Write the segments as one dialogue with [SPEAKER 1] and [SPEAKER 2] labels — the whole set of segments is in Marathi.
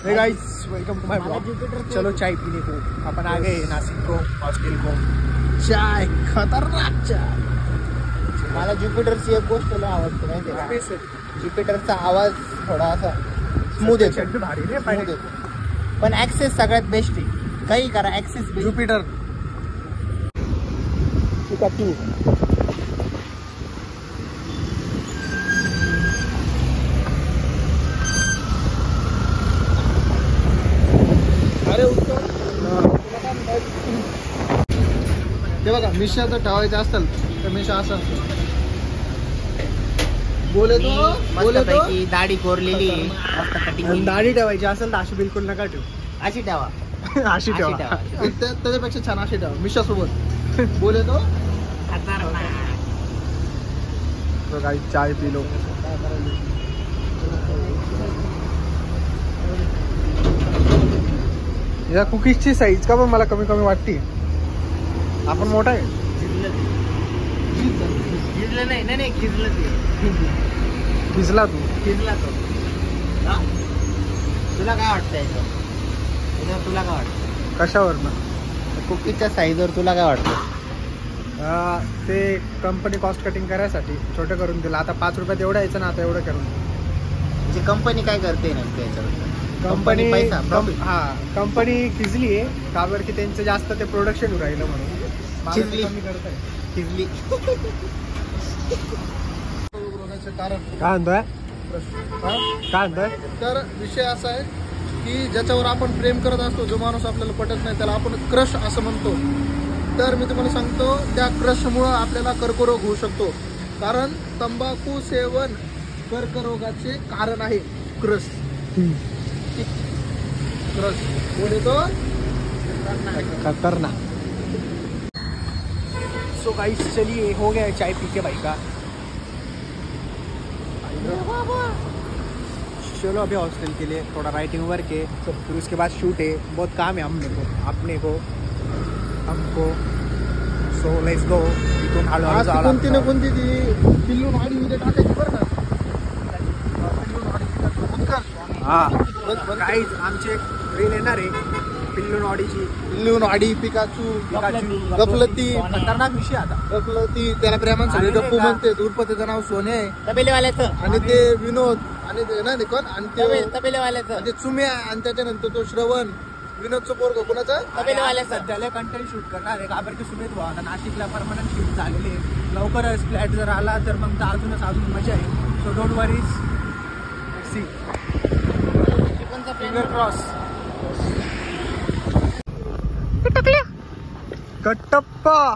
[SPEAKER 1] हे guys welcome to my blog. चलो चाय पीने को अपन आ गए नासिक को, हॉस्टेल को। चाय खतरनाक चाय।
[SPEAKER 2] मला ज्युपिटरची एक गोष्ट लय आवडते माहिती आहे, ज्युपिटरचा आवाज थोडा असा स्मूथ येतो,
[SPEAKER 1] भारी रे
[SPEAKER 2] स्मूथ येतो, पण ऍक्सेस सगळ्यात बेस्ट आहे। काही करा ऍक्सेस
[SPEAKER 1] ज्युपिटर
[SPEAKER 2] ते बघा मिशा जर ठेवायचं असेल तर मिशा असं बोले तो दाढी कोरलेली मस्त कटिंग।
[SPEAKER 1] दाढी ठेवायची असेल तर अशी बिलकुल नका ठेवू,
[SPEAKER 2] अशी ठेवा,
[SPEAKER 1] अशी ठेवा।
[SPEAKER 2] त्याच्यापेक्षा छान अशी ठेवा मिशा सोबत। बोले तो
[SPEAKER 1] काही चाय पी लो। या कुकीजची साईज का पण मला कमी कमी वाटते, आपण मोठा आहे।
[SPEAKER 2] खिजलं नाही खिजलं ते
[SPEAKER 1] भिजला तू,
[SPEAKER 2] खिजला तो। तुला काय वाटतं याच्यावर, तुला काय वाटतं
[SPEAKER 1] कशावरनं?
[SPEAKER 2] कुकीजच्या साईजवर तुला काय वाटतं?
[SPEAKER 1] ते कंपनी कॉस्ट कटिंग करायसाठी छोटं करून दिलं। आता 5 रुपयात एवढं यायचं ना, आता एवढं करून।
[SPEAKER 2] म्हणजे कंपनी काय करते नेमकं याच्यावर?
[SPEAKER 1] कंपनी
[SPEAKER 2] पैसा
[SPEAKER 1] हा कंपनी खिजली आहे का बरं की त्यांचं जास्त ते प्रोडक्शन राहिलं म्हणून
[SPEAKER 2] खिजली.
[SPEAKER 1] कमी करत आहे।
[SPEAKER 2] खिजली
[SPEAKER 1] कारण काय म्हणतोय, काय म्हणतोय?
[SPEAKER 3] तर विषय असा आहे की ज्याच्यावर आपण प्रेम करत असतो, जो माणूस आपल्याला पटत नाही त्याला आपण क्रश असं म्हणतो। तर मी तुम्हाला सांगतो त्या क्रशमुळं आपल्याला कर्करोग होऊ शकतो, कारण तंबाखू सेवन कर्करोगाचे कारण आहे। क्रश क्रश बोले तो
[SPEAKER 1] खतरनाक। सो गाइस चलिए हो गया चाय पी के भाई का। चलो अभी हॉस्टल के लिए थोड़ा राइटिंग वर्क है, फिर उसके बाद शूट है, बहुत काम है अपने को हमको। So let's go. इथून
[SPEAKER 3] आज कोणती ना कोणती ती पिल्लू नाडी उद्या टाकायची बरं का।
[SPEAKER 1] हा गाइस आमचे रील येणार आहे पिल्लू नॉडीची,
[SPEAKER 3] पिल्लू नाडी, पिकाचू, गफलती,
[SPEAKER 1] खतरनाक विषय आता।
[SPEAKER 3] गफलती त्याला प्रेमान सगळे गप्पू म्हणते। उर्फ त्याचं नाव सोने आहे
[SPEAKER 2] तबेलेवाल्याचं,
[SPEAKER 3] आणि ते विनोद आणि ते ना ते कोण आणि ते
[SPEAKER 2] तबेलेवाल्याचं
[SPEAKER 3] ते चुम्या, आणि त्याच्यानंतर तो श्रवण, विनोदचं पोरग कोणाचं
[SPEAKER 2] तबेलेवाल्याचं
[SPEAKER 1] सध्याला कंटेंट शूट करणार आहे का बरं की सुमित भाऊ आता नाशिकला परमनंट शिफ्ट झालेले आहे। लवकरच फ्लॅट जर आला तर मग अजून मजा आहे। So don't worries, see finger cross. Kattappa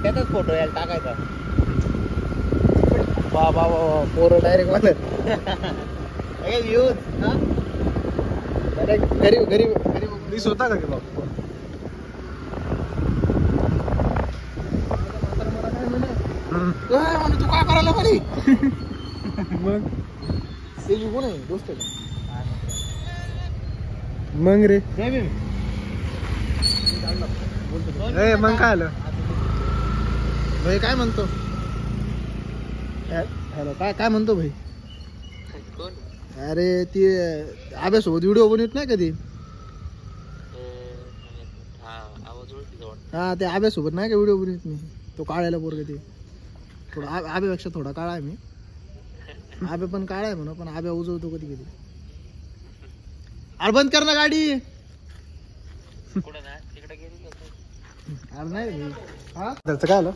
[SPEAKER 2] त्याचाच फोटो यायला टाकायचा। वा वा वा वा, पोरं डायरेक्ट मला गरीब
[SPEAKER 1] वीस होता का की बाबा?
[SPEAKER 3] तू काय करायला म्हणे
[SPEAKER 1] मग
[SPEAKER 3] ते कोण आहे दोस्त?
[SPEAKER 1] मग रे ए मग काय आलं
[SPEAKER 3] भाई? काय म्हणतो? हॅलो काय म्हणतो भाई? अरे ती आब्यासोबत व्हिडिओ बनवत नाही कधी? हा ते आब्यासोबत नाही का व्हिडिओ बनवत मी? तो काळ्याला पोरग ते थोडा आब्यापेक्षा थोडा काळा आहे मी। आब्या पण काळा आहे म्हणून, पण आब्या उजवतो कधी कधी। अरे बंद कर ना गाडी। अरे नाही भाई, हा
[SPEAKER 1] त्याचं काय आलं?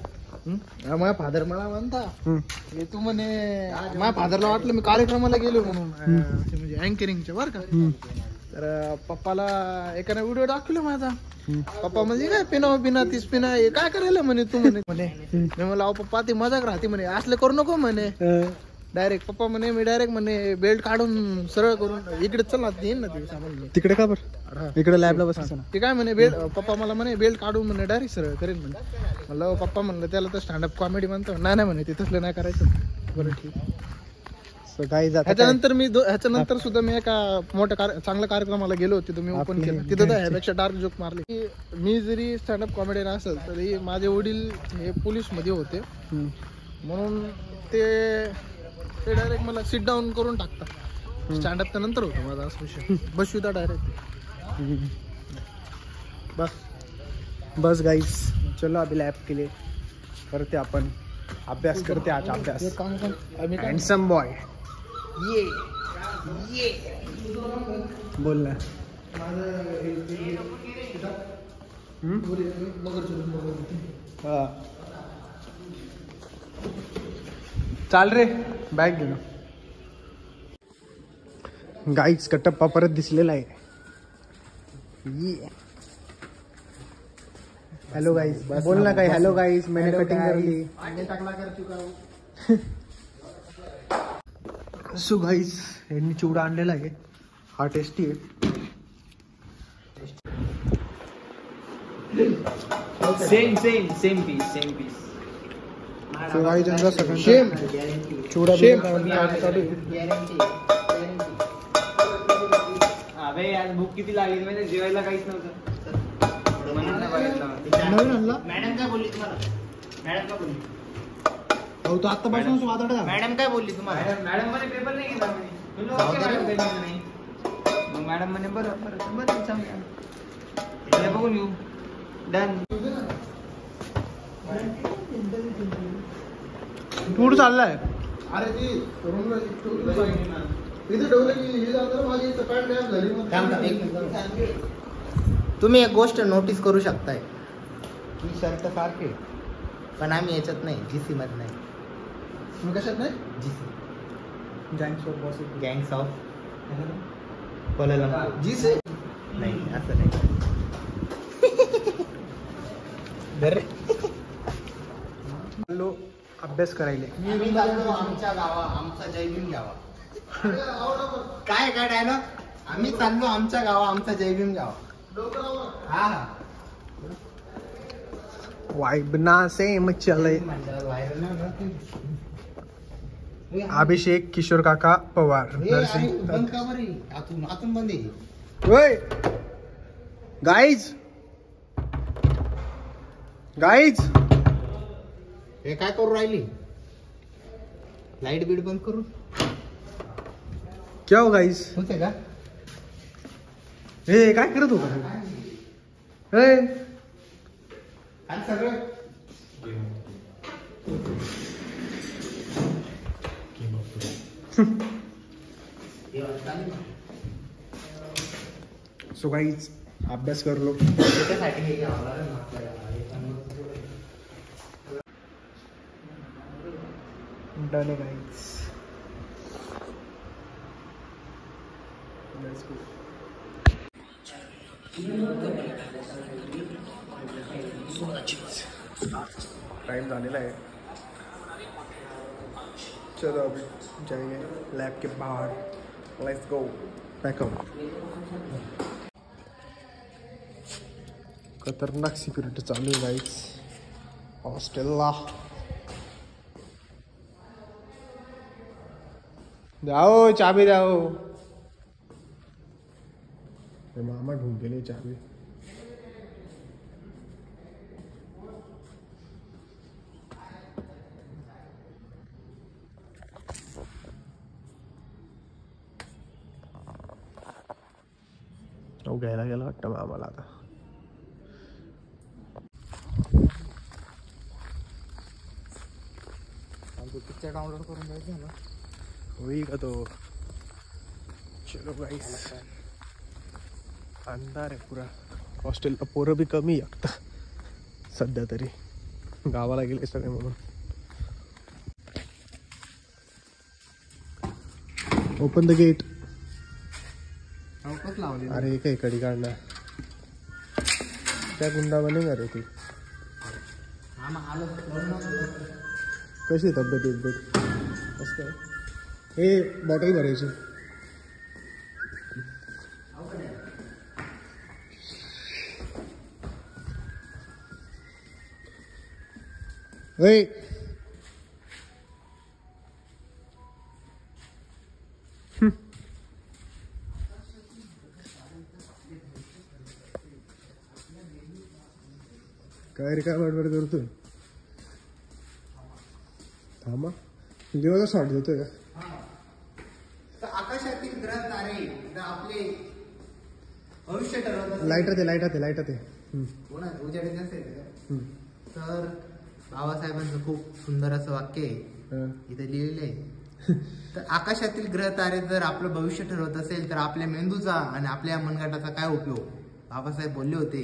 [SPEAKER 3] माझ्या फादर मला म्हणता तू म्हणे, माझ्या फादरला वाटलं मी कार्यक्रमाला गेलो म्हणून, म्हणजे अँकरिंगच्या बरं का। तर पप्पाला एकाने व्हिडिओ दाखवला माझा। पप्पा म्हणजे काय पिना 30 पिना हे काय करायला म्हणे तू म्हणे मी म्हणलं अहो पप्पा ती मजाक राहते म्हणे, असले करू नको म्हणे। डायरेक्ट पप्पा म्हणे, मी डायरेक्ट म्हणे बेल्ट काढून सरळ करून इकडे चल ना, येईन ना ते सामान
[SPEAKER 1] तिकडे का बरं? इकडे लॅबला बसायचं ना।
[SPEAKER 3] ते काय म्हणे बेल्ट, पप्पा मला म्हणे बेल्ट काढून म्हणे डायरेक्ट सरळ करेन म्हणे। म्हणलं पप्पा म्हणलं त्याला तर स्टँडअप कॉमेडी म्हणतो। नाही म्हणे ते तसलं नाही करायचं। बरं ठीक।
[SPEAKER 1] गाईज आता
[SPEAKER 3] ह्याच्यानंतर ह्याच्यानंतर सुद्धा मी एका मोठ्या चांगल्या कार्यक्रमाला गेलो होते. मी ओपन केलं तिथं तर ह्यापेक्षा डार्क जोक मारले की मी जरी स्टँडअप कॉमेडियन असेल तरी माझे वडील हे पोलीस मध्ये होते म्हणून ते डायरेक्ट मला सिट डाऊन करून टाकतात. स्टँडअपच्या नंतर होतं माझा असा विषय. बसविता डायरेक्ट
[SPEAKER 1] बस गाइस चलो अभी लैब के लिए करते अपन अभ्यास करते आज अभ्यास. हँडसम बॉय ये बोल ना. चाल रे बॅग घेऊन. गाईच कटप्पा परत दिसलेला आहे. हेलो गाइस बोल ना काही. हेलो गाइस मैंने कटिंग कर ली. सो गाइस यांनी चिवडा आणलेला आहे. हा टेस्टी आहे.
[SPEAKER 2] सेम पीस
[SPEAKER 1] सो गाइस यांचा सगळ्यांचा चिवडा चालू
[SPEAKER 2] अबे आज भूक किती लागली म्हणजे जेवायला काहीच नव्हतं. मॅडम काय बोलली तुम्हाला?
[SPEAKER 1] हो तो आतापासूनच वादळ झाला.
[SPEAKER 2] मॅडम काय बोलली तुम्हाला? मॅडम म्हणे पेपर नाही घेणार म्हणे. मग मॅडम म्हणे बरं बघून येऊ. डन.
[SPEAKER 1] कुठं चाललाय?
[SPEAKER 3] अरे ती इथे ठेवलं की हे जातं माझी पॅन्ट गॅप झाली.
[SPEAKER 2] तुम्ही एक गोष्ट नोटीस करू शकताय ही शर्ट सारखे पण आम्ही याच्यात नाही जीसी मध्ये नाही.
[SPEAKER 3] मग कशात नाही?
[SPEAKER 2] जीसी
[SPEAKER 1] गँग्स ऑफ
[SPEAKER 2] कोलाला
[SPEAKER 3] जीसी
[SPEAKER 2] नाही असं नाही.
[SPEAKER 1] लो अभ्यास करायले.
[SPEAKER 2] आम्ही चाललो आमच्या गावा आमचा जयभीम घ्यावा. काय डायलॉग? आम्ही चाललो आमच्या गावा आमचा जयभीम घ्यावा. हा
[SPEAKER 1] वाइब ना सेम चले. अभिषेक किशोर काका पवार.
[SPEAKER 2] बंद का बरी आतून बंद आहे.
[SPEAKER 1] ओय गाईज
[SPEAKER 2] हे काय करू राहिली? लाईट बीट बंद करू.
[SPEAKER 1] क्या हो गाईज?
[SPEAKER 2] होते का?
[SPEAKER 1] हे काय करत होता? हे
[SPEAKER 2] आणि सगळं
[SPEAKER 1] सो गाईज अभ्यास करलो.
[SPEAKER 2] त्याच्यासाठी हे घ्यावं लागेल ना आपल्याला.
[SPEAKER 1] डन है गाइस. टाइम झालेला आहे. चलो अभी जाएंगे लैब के बाहर. Let's go backup. खतरनाक सिक्युरिटी चालू आहे गाईस हॉस्टेलला. जाओ चाबी जाओ. मामा ढूंढ के लिए चाबी. तो घ्यायला गेला वाटतं मामाला आता.
[SPEAKER 2] पिक्चर डाउनलोड करून द्यायचं ना.
[SPEAKER 1] वही का तो. चलो गाइस अंधार आहे पुरा. हॉस्टेलला पोरं बी कमी आता सध्या तरी. गावाला गेले सगळे म्हणून. Open the gate. अरे काही कडी काढणार त्या गुंडामध्ये अरे ती. कशी तब्येत एकदम कसं काय? हे बॉटल भरायची. काय रे काय बडबड करतोय थांबा देवाचा शॉट देतोय का
[SPEAKER 2] तर आकाशातील ग्रह तारे जर आपले भविष्य ठरवत असेल,
[SPEAKER 1] लाईटात आहे
[SPEAKER 2] कोणा उजेड नसेल तर बाबासाहेबांचं खूप सुंदर असं वाक्य आहे इथे लिहिलेलं आहे. तर आकाशातील ग्रह तारे जर आपलं भविष्य ठरवत असेल तर आपल्या मेंदूचा आणि आपल्या मनगटाचा काय उपयोग. बाबासाहेब बोलले होते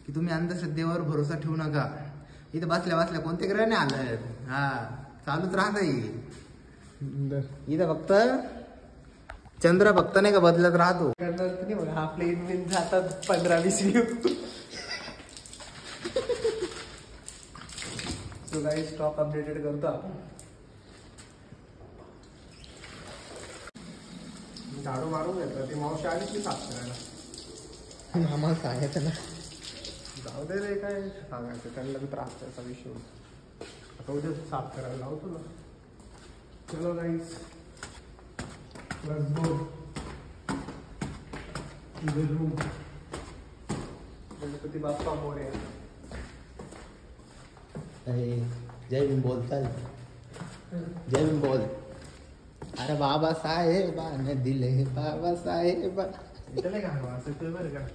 [SPEAKER 2] की तुम्ही अंधश्रद्धेवर भरोसा ठेवू नका. इथे बसल्या बसल्या कोणते ग्रह नाही आलं, हा चालूच राहत इथं फक्त चंद्र फक्त नाही का बदलत राहतो.
[SPEAKER 1] हा प्लेन बिन जातात 15-20 view. So guys stock updated करतो आपण. झाडू मारून घेतलं ती मावशी आली की साफ करायला.
[SPEAKER 3] आम्हाला सांगायचं ना.
[SPEAKER 1] जाऊ दे रे काय सांगायचं त्यांना बी त्रास त्याचा विषय. आता उद्या साफ करायला लावतो ना. चलो guys let's go room. Ganpati Bappa Morya.
[SPEAKER 2] जय भीम बोल चल. जय भीम बोल. अरे बाबासाहेबाने दिले बाबासाहेब.
[SPEAKER 1] इथं नाही का असं ते बरं का.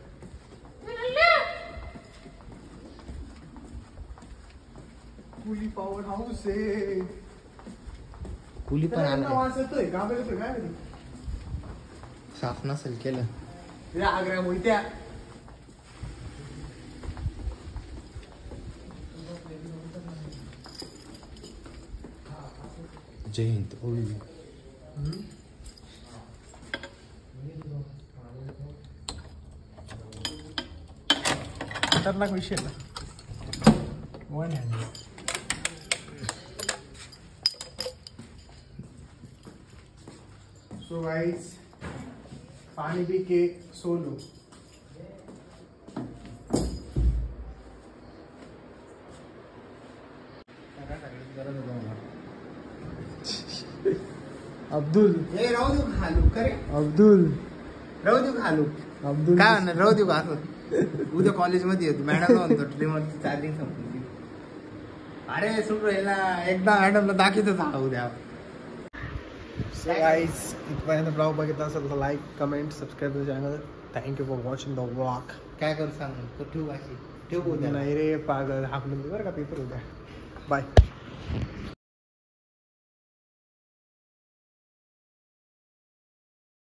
[SPEAKER 1] कुली पॉवर हाऊस आहे.
[SPEAKER 2] कुली पण आणलं.
[SPEAKER 1] आवाज येतोय का बरं येतोय काय माहिती.
[SPEAKER 2] साफ नसेल केलं.
[SPEAKER 1] या आग्र्या मोहित्या.
[SPEAKER 2] जय हिंद.
[SPEAKER 1] खतरनाक विषय ना. One hand. सो गाइस पानी पी के सो लो. अब्दुल
[SPEAKER 2] राहू देऊ घालू खरे.
[SPEAKER 1] अब्दुल
[SPEAKER 2] राहू देऊ घालू.
[SPEAKER 1] अब्दुल
[SPEAKER 2] काय म्हणणार राहू देऊ का असं. उद्या कॉलेजमध्ये येतो मॅडम म्हणतो ट्रिमरची चार्जिंग संपली. अरे सुट राहील ना एकदा मॅडमला दाखवतच हा उद्या.
[SPEAKER 1] गाइस इथपर्यंत ब्लॉग बघितला असेल तर like comment subscribe channel. Thank you for watching the vlog.
[SPEAKER 2] काय करू सांग ठेवू अशी ठेवू उद्या.
[SPEAKER 1] नाही रे पागल हाकलून दे बरं का पेपर उद्या. बाय.